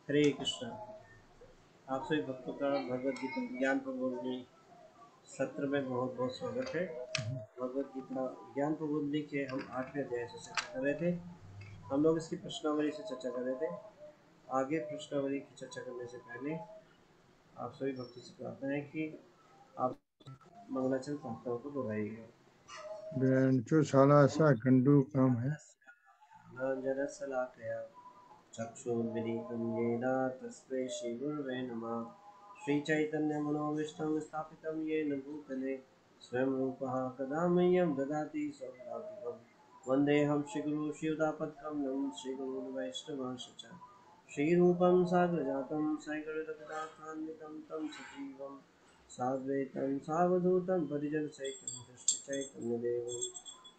हरे कृष्णा। आप सभी भक्तों का भगवद गीता ज्ञान प्रबोधनी सत्र में बहुत बहुत स्वागत है। भगवद गीता ज्ञान प्रबोधनी के हम 8वें अध्याय से चर्चा कर रहे थे। हम लोग इसकी प्रश्नावली से चर्चा कर रहे थे। आगे प्रश्नावली की चर्चा करने से पहले आप सभी भक्तों से प्रार्थना है कि आप मंगलाचरण प्रार्थनाओं को दोहराइएगा। जो साला ऐसा गंडू काम है। जरसलाकया चक्षुर्मिलितं येन तस्मै श्रीगुरवे नमः। श्रीचैतन्यमनोभीष्टं स्थापितं येन भूतले स्वयं रूपः कदा मह्यं ददाति स्वपदान्तिकं। वन्देऽहं श्रीगुरुं शिवदापद्कमलं श्रीगुरून् वैष्णवांश्च श्रीरूपं साग्रजातं सैकर्यगदाथान्वितं तं सजीवं साद्वैतं सावधूतं परिजनसहितं कृष्णचैतन्यदेवं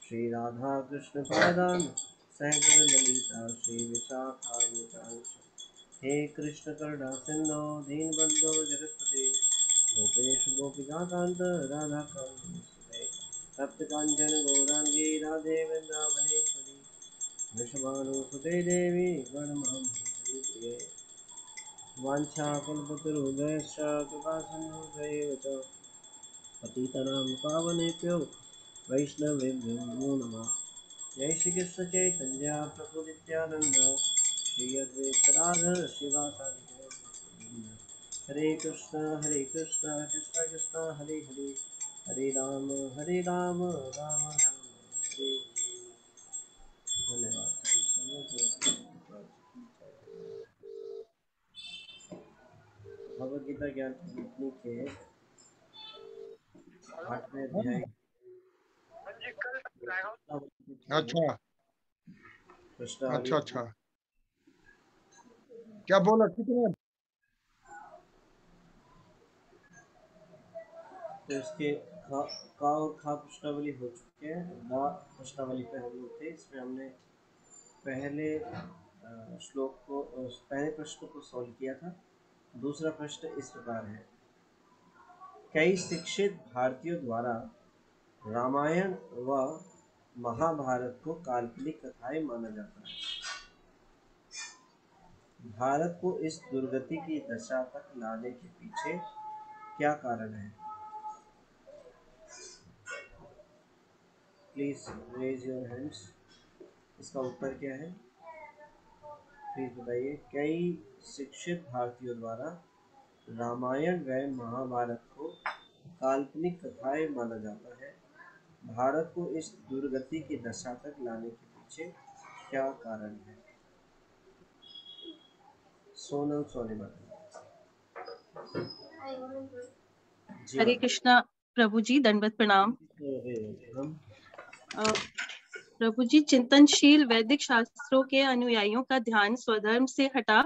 श्रीराधाकृष्णपादान् सहगणललिता श्रीविशाखान्वितांश्च। हे कृष्ण करुणा सिन्धो दीनबन्धो जगत्पते गोपेश गोपिकान्त राधाकान्त नमोस्तुते। तप्तकाञ्चन गौराङ्गी राधे वृन्दावनेश्वरी वृषभानुसुते देवी वरमां वाञ्छाकल्पतरुभ्यश्च कृपासिन्धुभ्यैव च पतितनां पावनेभ्यो वैष्णवेभ्यो नमो नमः। जय श्री कृष्ण चैतन्य प्रभु नित्यानंद श्री अद्वैत राधर शिवासादि गौर। हरे कृष्ण कृष्ण कृष्ण हरे हरे, हरे राम राम राम हरे हरे। धन्यवाद। भगवद गीता ज्ञान प्रबोधनी के 8वें अध्याय अच्छा प्रश्नावली अच्छा अच्छा, क्या बोला कितने? तो इसके का और खा प्रश्नावली हो चुके हैं। गा प्रश्नावली पे हम लोग थे। इसमें हमने पहले श्लोक को पहले प्रश्न को सॉल्व किया था। दूसरा प्रश्न इस प्रकार है। कई शिक्षित भारतीयों द्वारा रामायण व महाभारत को काल्पनिक कथाएं माना जाता है। भारत को इस दुर्गति की दशा तक लाने के पीछे क्या कारण है? Please raise your hands. इसका उत्तर क्या है? प्लीज बताइए। कई शिक्षित भारतीयों द्वारा रामायण व महाभारत को काल्पनिक कथाएं माना जाता है। भारत को इस दुर्गति की दशा तक लाने के पीछे क्या कारण है? सोनल सोनीमल जी। हरे कृष्णा प्रभु जी, दंडवत प्रणाम। हम प्रभु जी, चिंतनशील वैदिक शास्त्रों के अनुयायियों का ध्यान स्वधर्म से हटा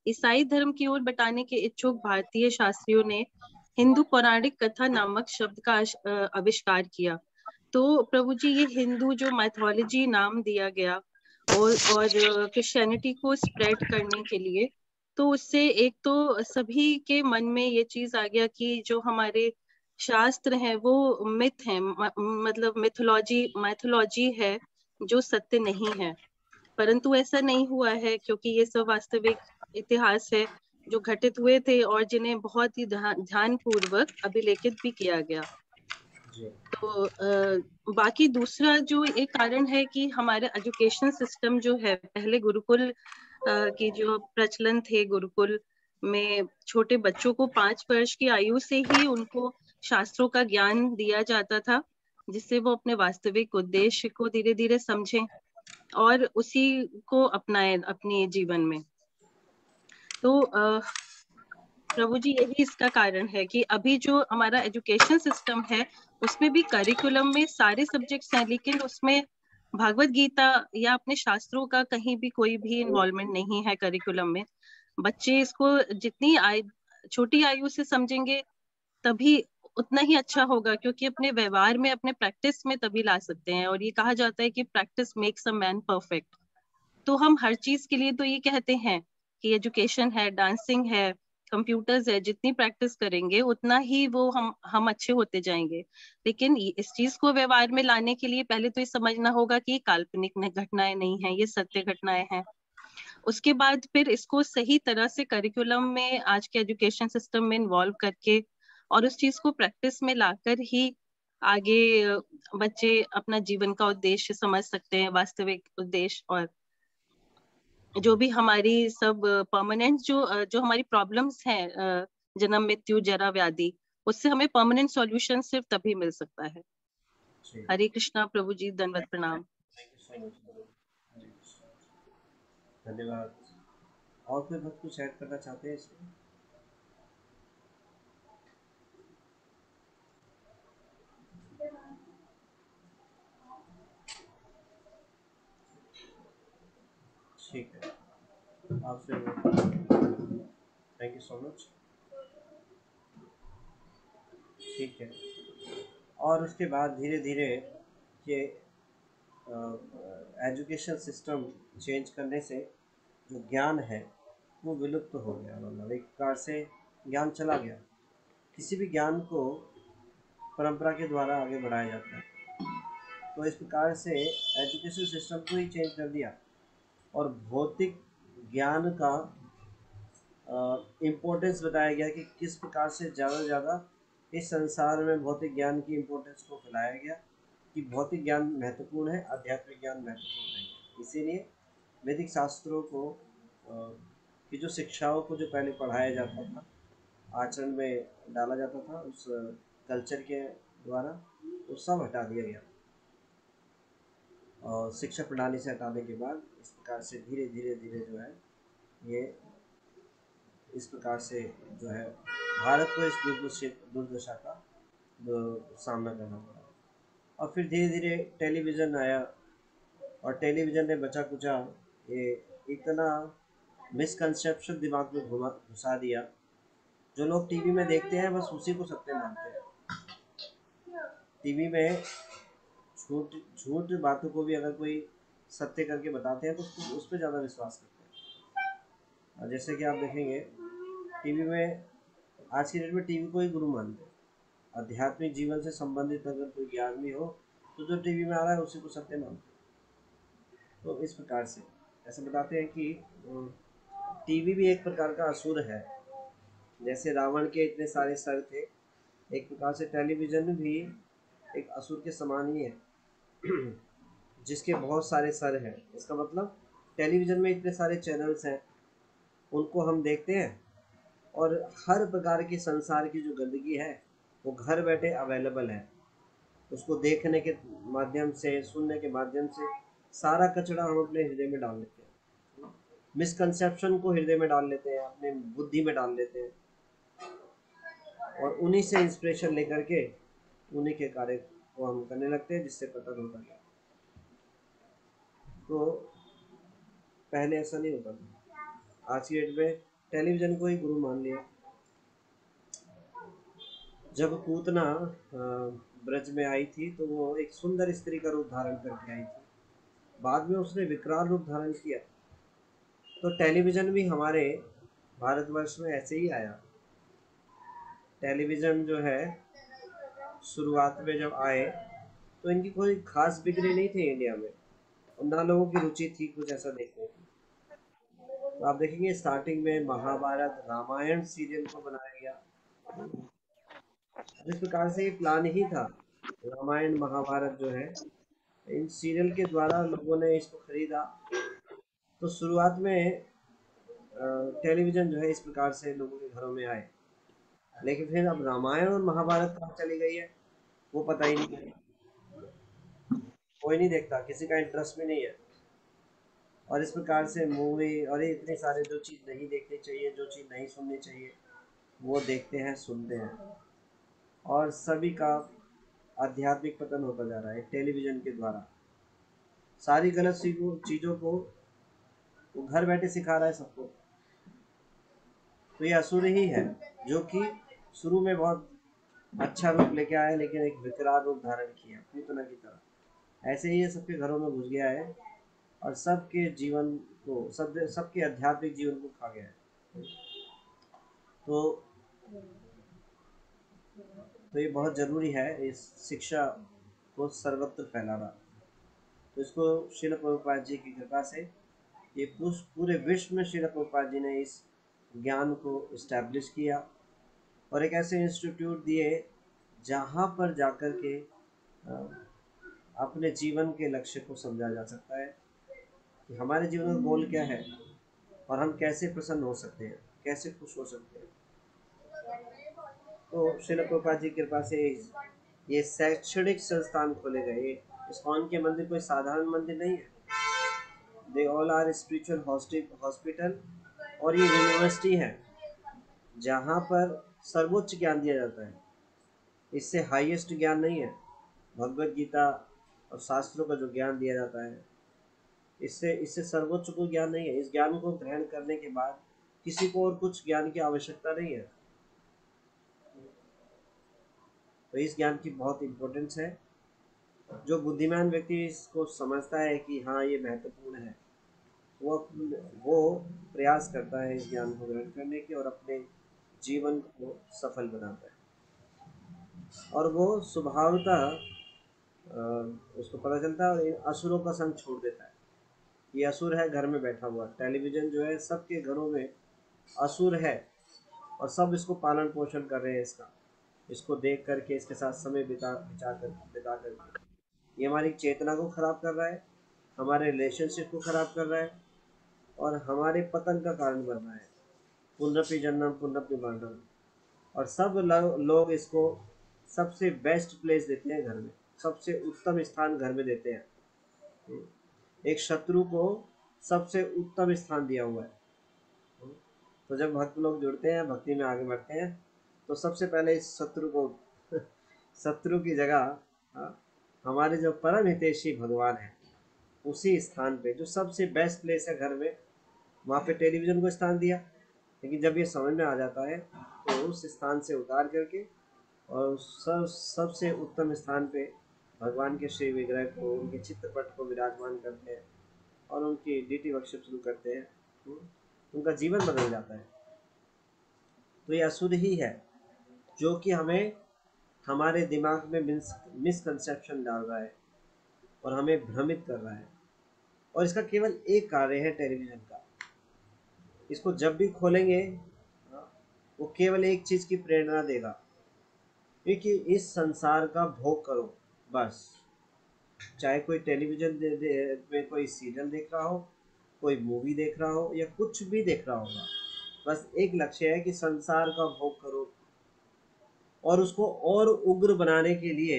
ईसाई धर्म की ओर बटाने के इच्छुक भारतीय शास्त्रियों ने हिंदू पौराणिक कथा नामक शब्द का आविष्कार किया। तो प्रभु जी, ये हिंदू जो माइथोलॉजी नाम दिया गया और क्रिश्चियनिटी को स्प्रेड करने के लिए, तो उससे एक तो सभी के मन में ये चीज आ गया कि जो हमारे शास्त्र हैं वो मिथ हैं, मतलब मैथोलॉजी है जो सत्य नहीं है। परंतु ऐसा नहीं हुआ है, क्योंकि ये सब वास्तविक इतिहास है जो घटित हुए थे और जिन्हें बहुत ही ध्यान पूर्वक अभिलेखित भी किया गया। तो बाकी दूसरा जो एक कारण है कि हमारे एजुकेशन सिस्टम जो है, पहले गुरुकुल की जो प्रचलन थे, गुरुकुल में छोटे बच्चों को 5 वर्ष की आयु से ही उनको शास्त्रों का ज्ञान दिया जाता था, जिससे वो अपने वास्तविक उद्देश्य को धीरे धीरे समझें और उसी को अपनाएं अपने जीवन में। तो प्रभु जी, यही इसका कारण है कि अभी जो हमारा एजुकेशन सिस्टम है उसमें भी करिकुलम में सारे सब्जेक्ट्स हैं, लेकिन उसमें भागवत गीता या अपने शास्त्रों का कहीं भी कोई भी इन्वॉल्वमेंट नहीं है करिकुलम में। बच्चे इसको जितनी छोटी आयु से समझेंगे तभी उतना ही अच्छा होगा, क्योंकि अपने व्यवहार में, अपने प्रैक्टिस में तभी ला सकते हैं। और ये कहा जाता है कि practice makes a man perfect. तो हम हर चीज के लिए तो ये कहते हैं कि एजुकेशन है, डांसिंग है, कंप्यूटर्स है, जितनी प्रैक्टिस करेंगे उतना ही वो हम अच्छे होते जाएंगे। लेकिन इस चीज को व्यवहार में लाने के लिए पहले तो ये समझना होगा कि काल्पनिक घटनाएं नहीं है, ये सत्य घटनाएं हैं। उसके बाद फिर इसको सही तरह से करिकुलम में आज के एजुकेशन सिस्टम में इन्वॉल्व करके और उस चीज को प्रैक्टिस में लाकर ही आगे बच्चे अपना जीवन का उद्देश्य समझ सकते हैं, वास्तविक उद्देश्य। और जो भी हमारी सब परमानेंट जो हमारी प्रॉब्लम्स हैं, जन्म मृत्यु जरा व्याधि, उससे हमें परमानेंट सॉल्यूशन सिर्फ तभी मिल सकता है। जी, हरे कृष्णा प्रभु जी, दंडवत प्रणाम। Thank you so much. Hare Krishna, धन्यवाद। और कोई भक्त कुछ ऐड करना चाहते हैं इसमें? ठीक है, आपसे थैंक यू सो मच। ठीक है, और उसके बाद धीरे धीरे ये एजुकेशन सिस्टम चेंज करने से जो ज्ञान है वो विलुप्त हो गया, मतलब एक प्रकार से ज्ञान चला गया। किसी भी ज्ञान को परंपरा के द्वारा आगे बढ़ाया जाता है, तो इस प्रकार से एजुकेशन सिस्टम को ही चेंज कर दिया और भौतिक ज्ञान का इम्पोर्टेंस बताया गया कि किस प्रकार से ज़्यादा से ज़्यादा इस संसार में भौतिक ज्ञान की इम्पोर्टेंस को फैलाया गया कि भौतिक ज्ञान महत्वपूर्ण है, आध्यात्मिक ज्ञान महत्वपूर्ण नहीं है। इसीलिए वैदिक शास्त्रों को की जो शिक्षाओं को जो पहले पढ़ाया जाता था, आचरण में डाला जाता था उस कल्चर के द्वारा, वो सब हटा दिया गया। और शिक्षा प्रणाली से हटाने के बाद इस प्रकार से धीरे धीरे धीरे जो है ये इस प्रकार से जो है भारत को इस दुर्दशा का सामना करना पड़ा। और फिर धीरे धीरे टेलीविज़न आया और टेलीविज़न ने बचा कुचा ये इतना मिसकंसेप्शन दिमाग में घुसा दिया, जो लोग टीवी में देखते हैं बस उसी को सत्य मानते हैं। टीवी में झूठ झूठ बातों को भी अगर कोई सत्य करके बताते हैं तो उसको उस पर ज़्यादा विश्वास करते हैं। और जैसे कि आप देखेंगे टीवी में आज की डेट में टीवी को ही गुरु मानते हैं। आध्यात्मिक जीवन से संबंधित अगर कोई ज्ञान भी हो तो जो टीवी में आ रहा है उसी को सत्य मानते हैं। तो इस प्रकार से ऐसे बताते हैं कि टीवी भी एक प्रकार का असुर है। जैसे रावण के इतने सारे सर थे, एक प्रकार से टेलीविज़न भी एक असुर के समान ही है जिसके बहुत सारे सर हैं। इसका मतलब टेलीविज़न में इतने सारे चैनल्स हैं, उनको हम देखते हैं और हर प्रकार की संसार की जो गंदगी है वो घर बैठे अवेलेबल है। उसको देखने के माध्यम से, सुनने के माध्यम से सारा कचरा हम अपने हृदय में डाल लेते हैं, मिसकंसेप्शन को हृदय में डाल लेते हैं, अपने बुद्धि में डाल लेते हैं और उन्हीं से इंस्पिरेशन लेकर के उन्हीं के कार्य को हम करने लगते हैं, जिससे पतन होता है। तो पहले ऐसा नहीं होता था। आज की डेट में टेलीविज़न को ही गुरु मान लिया। जब पूतना ब्रज में आई थी तो वो एक सुंदर स्त्री का रूप धारण करके आई थी, बाद में उसने विकराल रूप धारण किया। तो टेलीविज़न भी हमारे भारतवर्ष में ऐसे ही आया। टेलीविज़न जो है शुरुआत में जब आए तो इनकी कोई खास बिक्री नहीं थी इंडिया में, और ना लोगों की रुचि थी कुछ ऐसा देखने की। तो आप देखेंगे स्टार्टिंग में महाभारत रामायण सीरियल को बनाया गया, इस प्रकार से ये प्लान ही था। रामायण महाभारत जो है इन सीरियल के द्वारा लोगों ने इसको खरीदा। तो शुरुआत में टेलीविज़न जो है इस प्रकार से लोगों के घरों में आए, लेकिन फिर अब रामायण और महाभारत कहाँ चली गई है वो पता ही नहीं, कोई नहीं देखता, किसी का इंटरेस्ट भी नहीं है। और इस प्रकार से मूवी और ये इतने सारे जो चीज़ नहीं देखनी चाहिए, जो चीज़ नहीं सुननी चाहिए वो देखते हैं, सुनते हैं, और सभी का आध्यात्मिक पतन होता जा रहा है टेलीविज़न के द्वारा। सारी गलत चीज़ों को वो घर बैठे सिखा रहा है सबको। तो ये असुर ही है जो कि शुरू में बहुत अच्छा रूप लेके आया, लेकिन एक विकराल रूप धारण किया पूतना की तरह। ऐसे ही ये सबके घरों में घुस गया है और सबके जीवन को, सबके आध्यात्मिक जीवन को खा गया है। तो ये बहुत ज़रूरी है इस शिक्षा को सर्वत्र फैलाना। तो इसको श्रील प्रभुपाद जी की कृपा से ये पूरे विश्व में श्रील प्रभुपाद जी ने इस ज्ञान को इस्टेब्लिश किया और एक ऐसे इंस्टीट्यूट दिए जहाँ पर जाकर के अपने जीवन के लक्ष्य को समझा जा सकता है कि हमारे जीवन का गोल क्या है और हम कैसे प्रसन्न हो सकते हैं, कैसे खुश हो सकते हैं। तो श्रील प्रभुपाद जी की कृपा से ये शैक्षणिक संस्थान खोले गए। इस्कॉन के मंदिर कोई साधारण मंदिर नहीं है, they all are spiritual hospital, और ये यूनिवर्सिटी है जहाँ पर सर्वोच्च ज्ञान दिया जाता है। इससे हाईएस्ट ज्ञान नहीं है, भगवत गीता और शास्त्रों का जो ज्ञान दिया जाता है, इससे इससे सर्वोच्च को ज्ञान नहीं है। इस ज्ञान को ग्रहण करने के बाद किसी को और कुछ ज्ञान की आवश्यकता नहीं है। तो इस ज्ञान की बहुत इम्पोर्टेंस है। जो बुद्धिमान व्यक्ति इसको समझता है कि हाँ ये महत्वपूर्ण है, वो प्रयास करता है इस ज्ञान को ग्रहण करने की और अपने जीवन को सफल बनाता है। और वो स्वभावतः उसको पता चलता है और इन असुरों का संग छोड़ देता है। ये असुर है, घर में बैठा हुआ। टेलीविज़न जो है सबके घरों में असुर है और सब इसको पालन पोषण कर रहे हैं, इसको देख करके, इसके साथ समय बिता कर ये हमारी चेतना को खराब कर रहा है, हमारे रिलेशनशिप को खराब कर रहा है और हमारे पतन का कारण बन रहा है। पुनरपि जन्म पुनरपि मरणम। और सब लोग इसको सबसे बेस्ट प्लेस देते हैं घर में, सबसे उत्तम स्थान घर में देते हैं। एक शत्रु को सबसे उत्तम स्थान दिया हुआ है। तो जब भक्त लोग जुड़ते हैं, भक्ति में आगे बढ़ते हैं, तो सबसे पहले इस शत्रु की जगह हमारे जो परम हितैषी भगवान है, उसी स्थान पे जो सबसे बेस्ट प्लेस है घर में, वहाँ पे टेलीविज़न को स्थान दिया। लेकिन जब ये समझ में आ जाता है तो उस स्थान से उतार करके और सबसे उत्तम स्थान पे भगवान के श्री विग्रह को, उनके चित्रपट को विराजमान करते हैं और उनकी डीटी वर्शिप शुरू करते हैं, उनका जीवन बदल जाता है। तो ये असुर ही है जो कि हमें हमारे दिमाग में मिसकंसेप्शन डाल रहा है और हमें भ्रमित कर रहा है। और इसका केवल एक कार्य है टेलीविज़न का। इसको जब भी खोलेंगे वो केवल एक चीज़ की प्रेरणा देगा कि इस संसार का भोग करो बस। चाहे कोई टेलीविज़न में कोई सीरियल देख रहा हो, कोई मूवी देख रहा हो या कुछ भी देख रहा होगा, बस एक लक्ष्य है कि संसार का भोग करो। और उसको और उग्र बनाने के लिए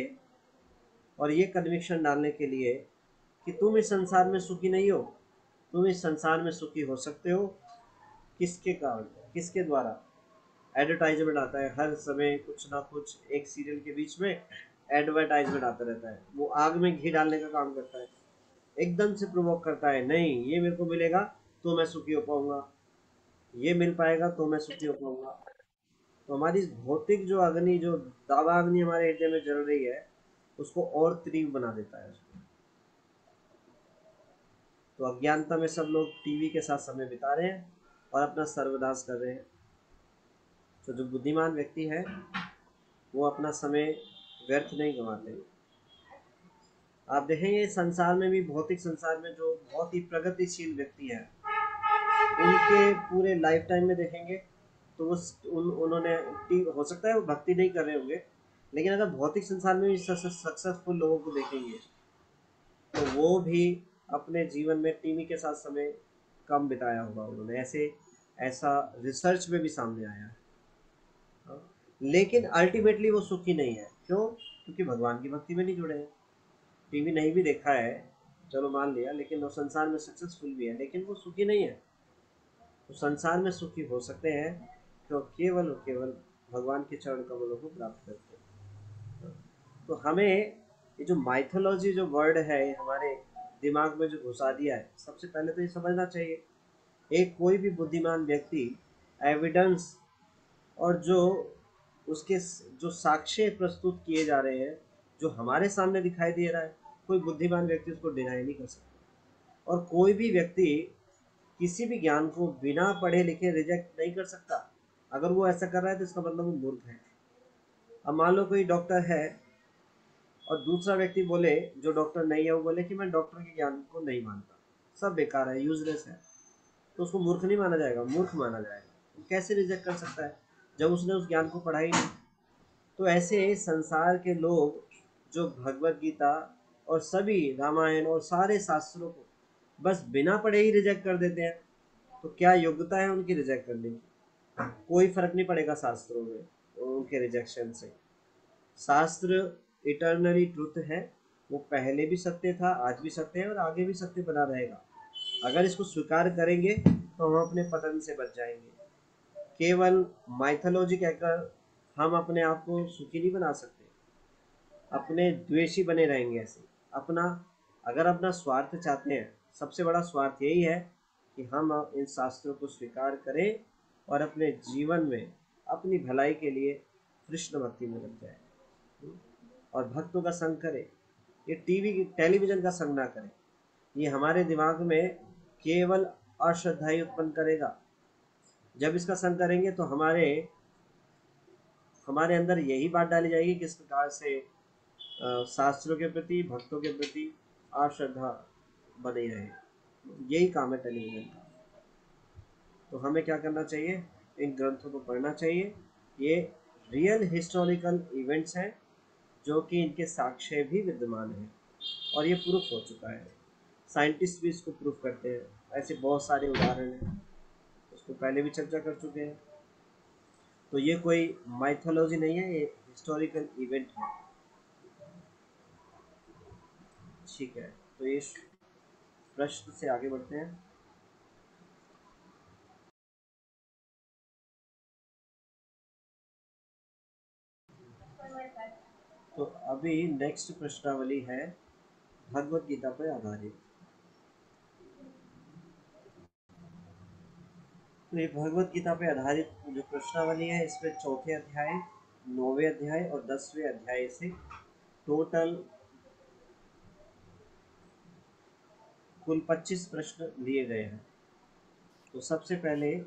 और ये कन्विक्शन डालने के लिए कि तुम इस संसार में सुखी नहीं हो, तुम इस संसार में सुखी हो सकते हो। किसके कारण, किसके द्वारा? एडवर्टाइजमेंट आता है हर समय, कुछ ना कुछ। एक सीरियल के बीच में एडवर्टाइजमेंट आता रहता है, वो आग में घी डालने का काम करता है, एकदम से प्रोवोक करता है, नहीं ये मेरे को मिलेगा तो मैं सुखी हो पाऊंगा, ये मिल पाएगा तो मैं सुखी हो पाऊंगा। तो हमारी इस भौतिक जो अग्नि, जो दावाग्नि हमारे हृदय में जल रही है, उसको और तीव्र बना देता है उसको। तो अज्ञानता में सब लोग टीवी के साथ समय बिता रहे हैं और अपना सर्वनाश कर रहे हैं। तो जो बुद्धिमान व्यक्ति है वो अपना समय व्यर्थ नहीं गंवाते। आप देखेंगे संसार में भी, भौतिक संसार में जो बहुत ही प्रगतिशील व्यक्ति हैं, उनके पूरे लाइफ टाइम में देखेंगे तो उन्होंने, हो सकता है वो भक्ति नहीं कर रहे होंगे, लेकिन अगर भौतिक संसार में भी सक्सेसफुल लोगों को देखेंगे तो वो भी अपने जीवन में टीवी के साथ समय कम बिताया होगा उन्होंने। ऐसा रिसर्च में भी सामने आया है। लेकिन अल्टीमेटली वो सुखी नहीं है। क्यों? क्योंकि भगवान की भक्ति में नहीं जुड़े हैं। टीवी नहीं भी देखा है, चलो मान लिया, लेकिन वो संसार में सक्सेसफुल भी है, लेकिन वो सुखी नहीं है। तो संसार में सुखी हो सकते हैं क्यों? केवल और केवल भगवान के चरण कमलों को प्राप्त करते हैं। तो हमें ये जो माइथोलॉजी जो वर्ड है हमारे दिमाग में जो घुसा दिया है, सबसे पहले तो ये समझना चाहिए, एक कोई भी बुद्धिमान व्यक्ति एविडेंस और जो उसके जो साक्ष्य प्रस्तुत किए जा रहे हैं, जो हमारे सामने दिखाई दे रहा है, कोई बुद्धिमान व्यक्ति उसको डिनाई नहीं कर सकता। और कोई भी व्यक्ति किसी भी ज्ञान को बिना पढ़े लिखे रिजेक्ट नहीं कर सकता। अगर वो ऐसा कर रहा है तो इसका मतलब वो मूर्ख है। अब मान लो कोई डॉक्टर है और दूसरा व्यक्ति बोले, जो डॉक्टर नहीं है, वो बोले कि मैं डॉक्टर के ज्ञान को नहीं मानता, सब बेकार है, यूजलेस है, तो उसको मूर्ख नहीं माना जाएगा, मूर्ख माना जाएगा। कैसे रिजेक्ट कर सकता है जब उसने उस ज्ञान को पढ़ा ही नहीं। तो ऐसे संसार के लोग जो भगवत गीता और सभी रामायण और सारे शास्त्रों को बस बिना पढ़े ही रिजेक्ट कर देते हैं, तो क्या योग्यता है उनकी रिजेक्ट करने की? कोई फर्क नहीं पड़ेगा शास्त्रों में उनके रिजेक्शन से। शास्त्र इटर्नली ट्रुथ है, वो पहले भी सत्य था, आज भी सत्य है और आगे भी सत्य बना रहेगा। अगर इसको स्वीकार करेंगे तो हम अपने पतन से बच जाएंगे। केवल माइथोलॉजी कहकर हम अपने आप को सुखी नहीं बना सकते, अपने द्वेषी बने रहेंगे ऐसे। अपना अगर अपना स्वार्थ चाहते हैं, सबसे बड़ा स्वार्थ यही है कि हम इन शास्त्रों को स्वीकार करें और अपने जीवन में अपनी भलाई के लिए कृष्ण भक्ति में लग जाए और भक्तों का संग करें। ये टेलीविजन का संग ना करें, ये हमारे दिमाग में केवल अश्रद्धाई उत्पन्न करेगा। जब इसका संग करेंगे तो हमारे अंदर यही बात डाली जाएगी किस प्रकार से शास्त्रों के प्रति, भक्तों के प्रति अश्रद्धा बनी रहे। यही काम है टेलीविजन का। तो हमें क्या करना चाहिए? इन ग्रंथों को पढ़ना चाहिए। ये रियल हिस्टोरिकल इवेंट्स हैं जो कि इनके साक्ष्य भी विद्यमान हैं और ये प्रूफ हो चुका है। साइंटिस्ट भी इसको प्रूफ करते हैं। ऐसे बहुत सारे उदाहरण हैं, उसको पहले भी चर्चा कर चुके हैं। तो ये कोई माइथोलॉजी नहीं है, ये हिस्टोरिकल इवेंट है। ठीक है, तो ये प्रश्न से आगे बढ़ते हैं। तो अभी नेक्स्ट प्रश्नावली है भगवत गीता पर आधारित। तो ये भगवत गीता पर आधारित जो प्रश्नावली है, इसमें चौथे अध्याय, 9वें अध्याय और 10वें अध्याय से टोटल कुल 25 प्रश्न लिए गए हैं। तो सबसे पहले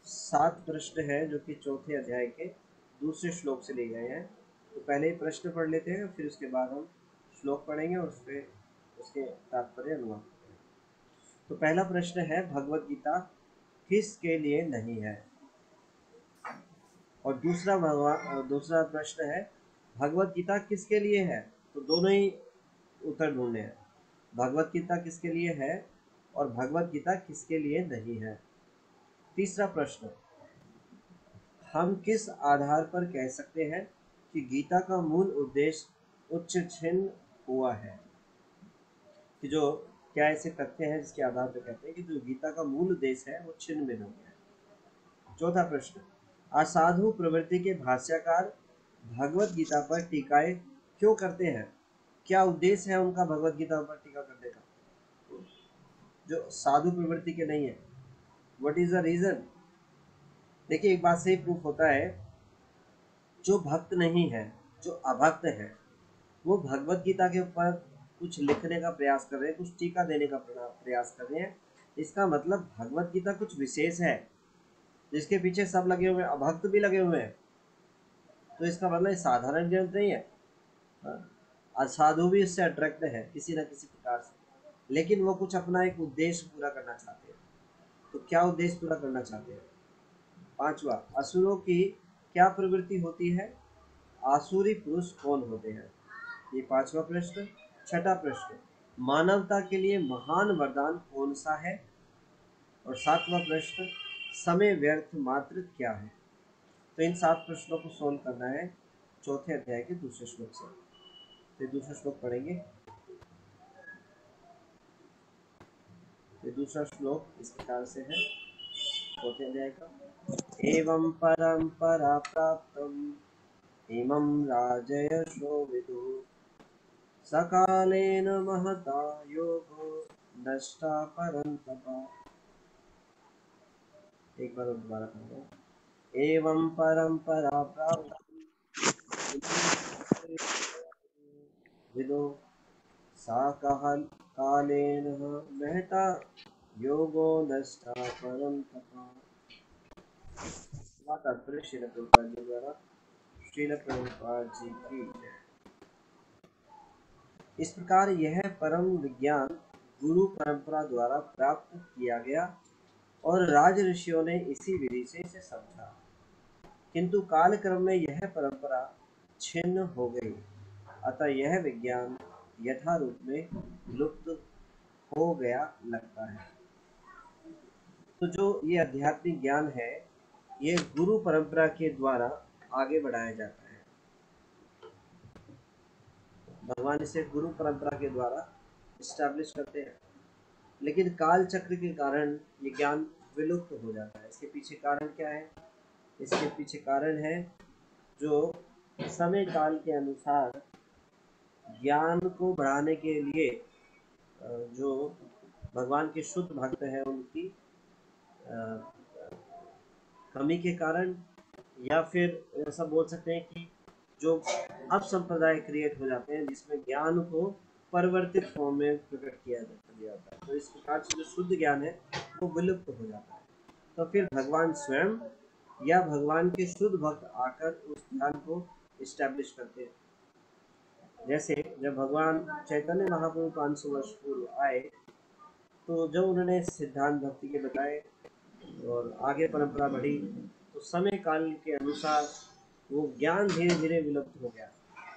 7 प्रश्न है जो कि चौथे अध्याय के दूसरे श्लोक से लिए गए हैं। तो पहले ही प्रश्न पढ़ लेते हैं, फिर उसके बाद हम श्लोक पढ़ेंगे और उसके तात्पर्य अनुवाद करेंगे। तो पहला प्रश्न है, भगवत गीता किसके लिए नहीं है? और दूसरा प्रश्न है, भगवत गीता किसके लिए है? तो दोनों ही उत्तर ढूंढने हैं। भगवत गीता किसके लिए है और भगवत गीता किसके लिए नहीं है। तीसरा प्रश्न, हम किस आधार पर कह सकते हैं कि गीता का मूल उद्देश्य उच्च छिन्न हुआ है? कि जो क्या ऐसे तथ्य हैं जिसके आधार पर कहते हैं कि जो गीता का मूल उद्देश्य है वो छिन्न भिन्न हो गया है। चौथा प्रश्न, असाधु प्रवृत्ति के भाष्यकार भगवत गीता पर टीकाएं क्यों करते हैं? क्या उद्देश्य है उनका भगवत गीता पर टीका करने का जो साधु प्रवृत्ति के नहीं है? What is the reason? देखिए, एक बात से ही प्रूफ होता है, जो भक्त नहीं है, जो अभक्त है, वो भगवत गीता के ऊपर कुछ लिखने का प्रयास कर रहे हैं, कुछ टीका देने का प्रयास कर रहे हैं। इसका मतलब भगवत गीता कुछ विशेष है जिसके पीछे सब लगे हुए हैं, अभक्त भी लगे हुए हैं। तो इसका मतलब साधारण ग्रंथ नहीं है। असाधु भी इससे अट्रैक्ट है किसी न किसी प्रकार से, लेकिन वो कुछ अपना एक उद्देश्य पूरा करना चाहते हैं। तो क्या उद्देश्य पूरा करना चाहते हैं? पांचवा, असुरों की क्या प्रवृत्ति होती है? आसुरी पुरुष कौन होते हैं? ये पांचवा प्रश्न। छठा प्रश्न, मानवता के लिए महान वरदान कौन सा है? और सातवां प्रश्न, समय व्यर्थ मात्र क्या है? तो इन 7 प्रश्नों को सोल्व करना है चौथे अध्याय के दूसरे श्लोक से। तो दूसरा श्लोक पढ़ेंगे। तो दूसरा श्लोक इस प्रकार से है चौथे अध्याय का, एवं परंपरा प्राप्तम इमं राजयशो विदुः सकालेन महता योगो नष्टा परन्तप। एक बार दोबारा पढ़ो। एवं परंपरा प्राप्त विदुः कालेन महता योगो नष्टा परन्तप। तात्पर्य श्रील प्रभुपाद जी द्वारा। श्रील प्रभुपाद जी की। इस प्रकार यह परम विज्ञान गुरु परंपरा द्वारा प्राप्त किया गया और राज ऋषियों ने इसी विधि से इसे समझा, किंतु कालक्रम में यह परंपरा छिन्न हो गई, अतः यह विज्ञान यथारूप में लुप्त हो गया लगता है। तो जो ये आध्यात्मिक ज्ञान है, ये गुरु परंपरा के द्वारा आगे बढ़ाया जाता है। भगवान इसे गुरु परंपरा के द्वारा इस्टेब्लिश करते हैं, लेकिन काल चक्र के कारण ये ज्ञान विलुप्त हो जाता है। इसके पीछे कारण क्या है? इसके पीछे कारण है जो समय काल के अनुसार ज्ञान को बढ़ाने के लिए जो भगवान के शुद्ध भक्त हैं उनकी कमी के कारण, या फिर ऐसा बोल सकते हैं कि जो अब संप्रदाय क्रिएट हो जाते हैं जिसमें ज्ञान को परिवर्तित फॉर्म में प्रकट किया जाता है, तो इस प्रकार से जो शुद्ध ज्ञान है वो विलुप्त हो जाता है। तो फिर भगवान स्वयं या भगवान के शुद्ध भक्त आकर उस ज्ञान को इस्टेब्लिश करते हैं। जैसे जब भगवान चैतन्य महाप्रभु 500 वर्ष पूर्व आए, तो जब उन्होंने सिद्धांत भक्ति के बताए और आगे परंपरा बढ़ी, तो समय काल के अनुसार वो ज्ञान धीरे धीरे विलुप्त हो गया।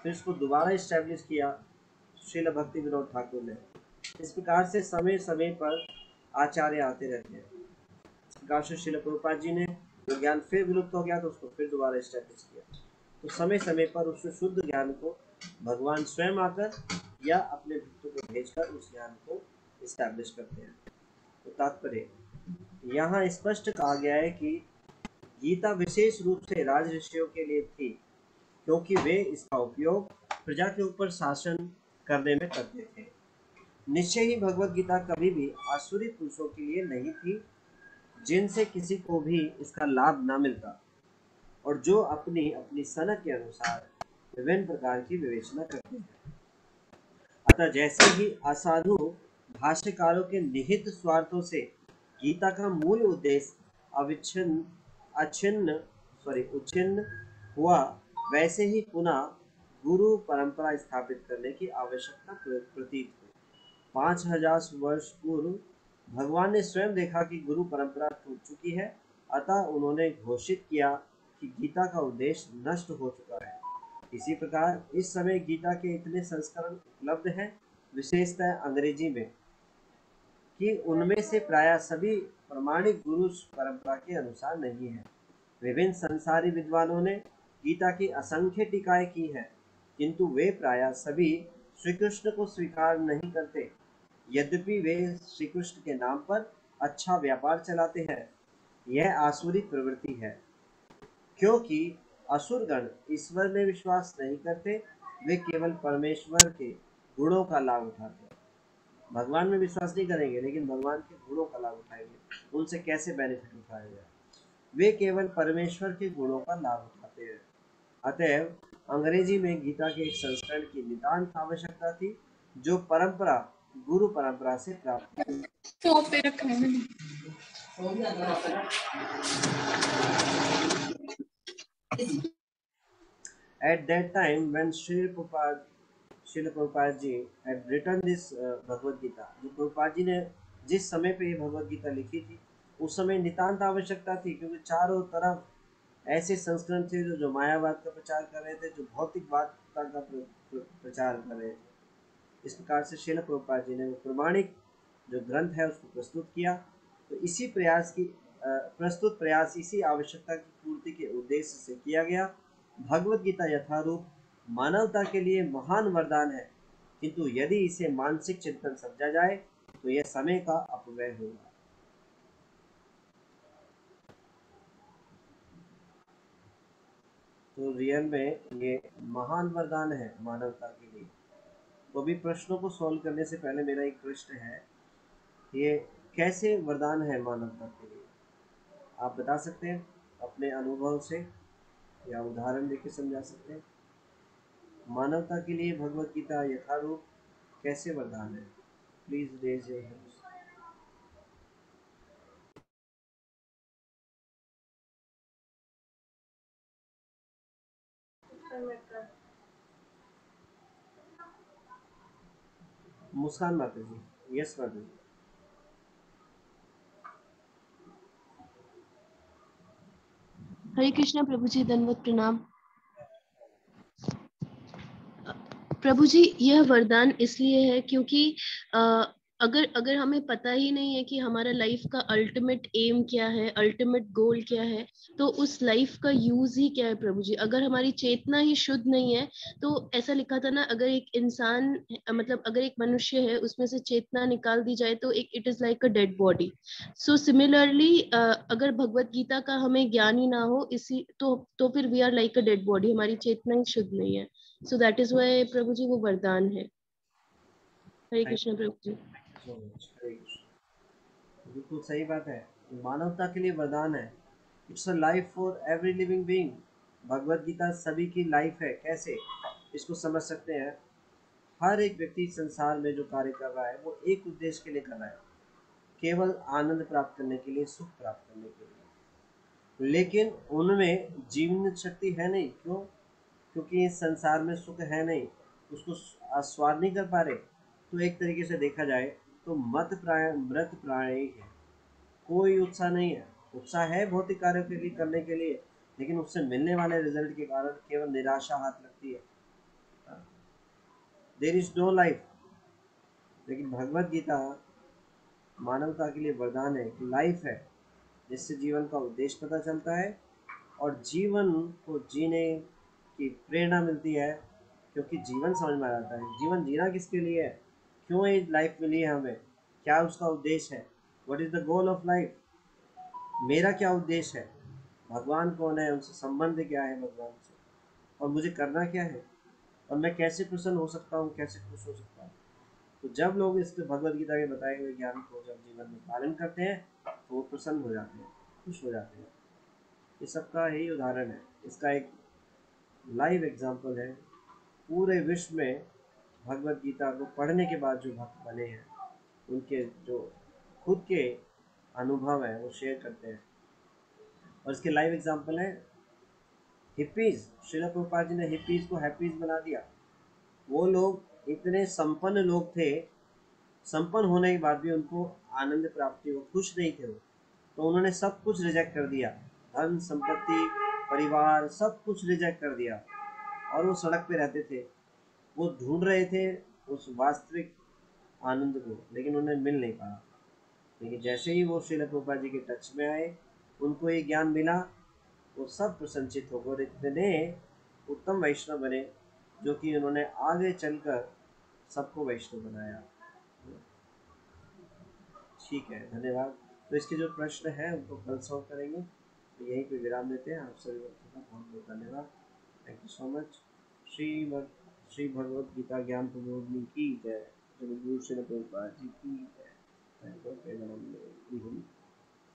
फिर इसको दोबारा इस्टेब्लिश किया श्रील भक्ति विनोद ठाकुर ने। इस प्रकार से समय समय पर आचार्य आते रहते हैं। इस प्रकार से श्रील प्रभुपाद जी ने जो ज्ञान फिर विलुप्त हो गया तो उसको फिर दोबारा इस्टेब्लिश किया। तो समय समय पर उस शुद्ध ज्ञान को भगवान स्वयं आकर या अपने भक्तों को भेजकर उस ज्ञान को इस्टेब्लिश करते हैं। तो तात्पर्य यहाँ स्पष्ट कहा गया है कि गीता विशेष रूप से राज ऋषियों के लिए थी, क्योंकि वे इसका उपयोग प्रजा के ऊपर शासन करने में करते थे। निश्चय ही भगवत गीता कभी भी आसुरी पुरुषों के लिए नहीं थी, जिनसे किसी को भी इसका लाभ न मिलता और जो अपनी अपनी सनक के अनुसार विभिन्न प्रकार की विवेचना करते हैं। अतः जैसे ही असाधु भाष्यकारों के निहित स्वार्थों से गीता का मूल उद्देश्य उच्छिन्न हुआ, वैसे ही पुनः गुरु परंपरा स्थापित करने की आवश्यकता प्रतीत हुई। 5000 वर्ष पूर्व भगवान ने स्वयं देखा कि गुरु परंपरा टूट चुकी है, अतः उन्होंने घोषित किया कि गीता का उद्देश्य नष्ट हो चुका है। इसी प्रकार इस समय गीता के इतने संस्करण उपलब्ध हैं, विशेषतः अंग्रेजी में, कि उनमें से प्रायः सभी प्रमाणिक गुरु परंपरा के अनुसार नहीं है। विभिन्न संसारी विद्वानों ने गीता की असंख्य टीकाएं की हैं, किंतु वे प्रायः सभी श्री कृष्ण को स्वीकार नहीं करते, यद्यपि वे श्री कृष्ण के नाम पर अच्छा व्यापार चलाते हैं। यह आसुरी प्रवृत्ति है, क्योंकि असुरगण ईश्वर में विश्वास नहीं करते, वे केवल परमेश्वर के गुणों का लाभ उठाते हैं। भगवान में विश्वास नहीं करेंगे, लेकिन भगवान के गुणों का लाभ उठाएंगे। उनसे कैसे बेनिफिट उठाया जाए? वे केवल परमेश्वर के गुणों का लाभ उठाते हैं। अतएव अंग्रेजी में गीता के एक संस्करण की नितांत आवश्यकता थी, जो परंपरा गुरु परंपरा से प्राप्त थी। At that time, when Srila Prabhupada ji had written this Bhagavad Gita, जो प्रभुपाद जी ने जिस समय पे ये भगवद गीता लिखी थी, उस समय नितांत आवश्यकता थी, क्योंकि चारों तरफ ऐसे संस्करण थे जो मायावाद का प्रचार कर रहे थे, जो भौतिकवाद का प्रचार कर रहे थे। इस प्रकार से श्रील प्रभुपाद जी ने प्रमाणिक जो ग्रंथ है उसको प्रस्तुत किया। तो इसी प्रयास इसी आवश्यकता की पूर्ति के उद्देश्य से किया गया। भगवद गीता यथारूप मानवता के लिए महान वरदान है, किंतु यदि इसे मानसिक चिंतन समझा जाए तो यह समय का अपव्यय होगा। तो रियल में ये महान वरदान है मानवता के लिए। तो अभी प्रश्नों को सॉल्व करने से पहले मेरा एक प्रश्न है, ये कैसे वरदान है मानवता के लिए? आप बता सकते हैं अपने अनुभव से या उदाहरण देके समझा सकते हैं? मानवता के लिए भगवत गीता यथारूप कैसे वरदान है? Please raise your hands. Muskan माता जी, यस मैडम। हरे कृष्णा प्रभु जी, दंडवत प्रणाम। प्रभु जी, यह वरदान इसलिए है क्योंकि अगर अगर हमें पता ही नहीं है कि हमारा लाइफ का अल्टीमेट एम क्या है, अल्टीमेट गोल क्या है, तो उस लाइफ का यूज ही क्या है प्रभु जी। अगर हमारी चेतना ही शुद्ध नहीं है, तो ऐसा लिखा था ना, अगर एक इंसान मतलब अगर एक मनुष्य है उसमें से चेतना निकाल दी जाए तो एक it is like a dead body. So similarly अगर भगवत गीता का हमें ज्ञान ही ना हो इसी तो फिर we are like a dead body, हमारी चेतना ही शुद्ध नहीं है। सो दैट इज वाई प्रभु जी वो वरदान है। हरे कृष्ण प्रभु जी। So much, Hare Krishna. बिल्कुल सही बात है, मानवता के लिए वरदान है। It's a life for every living being. Bhagavad Gita सभी की लाइफ है। कैसे इसको समझ सकते हैं? हर एक व्यक्ति संसार में जो कार्य कर रहा है वो एक उद्देश्य के लिए कर रहा है, केवल आनंद प्राप्त करने के लिए, सुख प्राप्त करने के लिए। लेकिन उनमें जीवन शक्ति है नहीं। क्यों? क्योंकि इस संसार में सुख है नहीं, उसको आस्वाद नहीं कर पा रहे। तो एक तरीके से देखा जाए तो मृत प्राणी है, कोई उत्साह नहीं है। उत्साह है भौतिक कार्यों के लिए करने के लिए, लेकिन उससे मिलने वाले रिजल्ट के कारण केवल निराशा हाथ लगती है। There is no life. लेकिन भगवत गीता मानवता के लिए वरदान है कि लाइफ है, जिससे जीवन का उद्देश्य पता चलता है और जीवन को जीने की प्रेरणा मिलती है। क्योंकि जीवन समझ में आ जाता है, जीवन जीना किसके लिए है, क्यों ये लाइफ मिली है हमें, क्या उसका उद्देश्य है, what is the goal of life, मेरा क्या उद्देश्य है, भगवान कौन है, उनसे संबंध क्या है भगवान से, और मुझे करना क्या है, और मैं कैसे प्रसन्न हो सकता हूँ, कैसे खुश हो सकता हूँ। तो जब लोग इस भगवद गीता के बताए हुए ज्ञान को जब जीवन में पालन करते हैं तो वो प्रसन्न हो जाते हैं, खुश हो जाते हैं। ये सबका यही उदाहरण है। इसका एक लाइव एग्जाम्पल है। पूरे विश्व में भगवद गीता को पढ़ने के बाद जो भक्त बने हैं, उनके जो खुद के अनुभव हैं वो शेयर करते हैं। और इसके लाइव एग्जाम्पल है हिप्पीज। श्रील प्रभुपाद जी ने हिप्पीज को हैप्पीज बना दिया। वो लोग इतने संपन्न लोग थे, संपन्न होने के बाद भी उनको आनंद प्राप्ति, वो खुश नहीं थे वो, तो उन्होंने सब कुछ रिजेक्ट कर दिया, धन संपत्ति परिवार सब कुछ रिजेक्ट कर दिया, और वो सड़क पे रहते थे। वो ढूंढ रहे थे उस वास्तविक आनंद को, लेकिन उन्हें मिल नहीं पाया। लेकिन जैसे ही वो श्रील प्रभुपाद जी के टच में आए, उनको ये ज्ञान मिला, वो सब प्रसन्नचित हो गए, इतने उत्तम वैष्णव बने जो कि उन्होंने आगे चलकर सबको वैष्णव बनाया। ठीक है, धन्यवाद। तो इसके जो प्रश्न हैं उनको कल सॉल्व करेंगे। तो यहीं पे विराम देते हैं। आप सभी बच्चों का बहुत बहुत धन्यवाद। Thank you so much. Shri Bhagavad Gita Gyan Prabodhini की जय। जय गुरु श्री प्रभुपाद जी की जय।